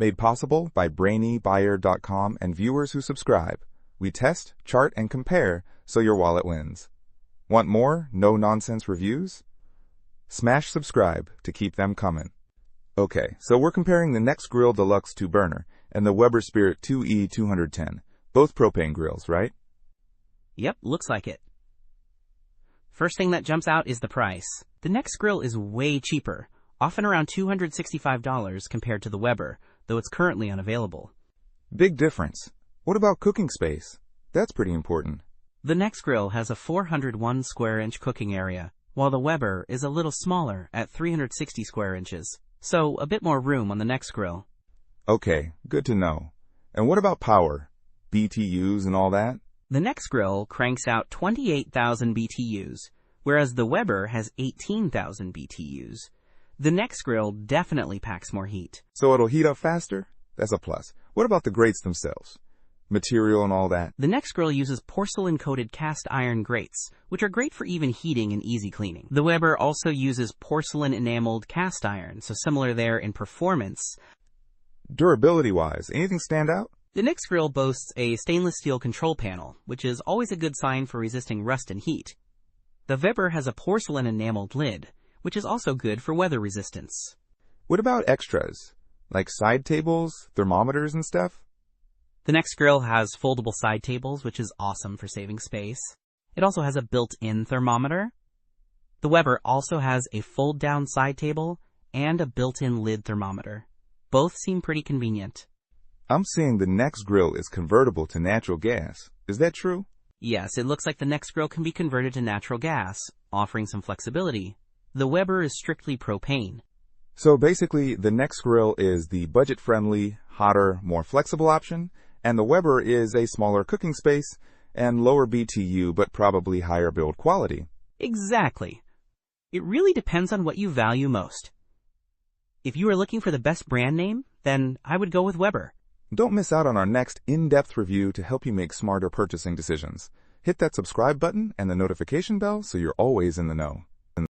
Made possible by brainybuyer.com and viewers who subscribe. We test, chart, and compare so your wallet wins. Want more no-nonsense reviews? Smash subscribe to keep them coming. Okay, so we're comparing the Nexgrill Deluxe 2-burner and the Weber Spirit 2 E-210, both propane grills, right? Yep, looks like it. First thing that jumps out is the price. The Nexgrill is way cheaper, often around $265 compared to the Weber, though it's currently unavailable. Big difference. What about cooking space? That's pretty important. The Nexgrill has a 401 square inch cooking area, while the Weber is a little smaller at 360 square inches, so a bit more room on the Nexgrill. Okay, good to know. And what about power? BTUs and all that? The Nexgrill cranks out 28,000 BTUs, whereas the Weber has 18,000 BTUs. The Nexgrill definitely packs more heat. So it'll heat up faster? That's a plus. What about the grates themselves? Material and all that? The Nexgrill uses porcelain-coated cast iron grates, which are great for even heating and easy cleaning. The Weber also uses porcelain-enameled cast iron, so similar there in performance. Durability-wise, anything stand out? The Nexgrill boasts a stainless steel control panel, which is always a good sign for resisting rust and heat. The Weber has a porcelain-enameled lid, which is also good for weather resistance. What about extras, like side tables, thermometers, and stuff? The Nexgrill has foldable side tables, which is awesome for saving space. It also has a built-in thermometer. The Weber also has a fold-down side table and a built-in lid thermometer. Both seem pretty convenient. I'm seeing the Nexgrill is convertible to natural gas. Is that true? Yes, it looks like the Nexgrill can be converted to natural gas, offering some flexibility. The Weber is strictly propane. So basically, the Nexgrill is the budget-friendly, hotter, more flexible option, and the Weber is a smaller cooking space and lower BTU but probably higher build quality. Exactly. It really depends on what you value most. If you are looking for the best brand name, then I would go with Weber. Don't miss out on our next in-depth review to help you make smarter purchasing decisions. Hit that subscribe button and the notification bell so you're always in the know.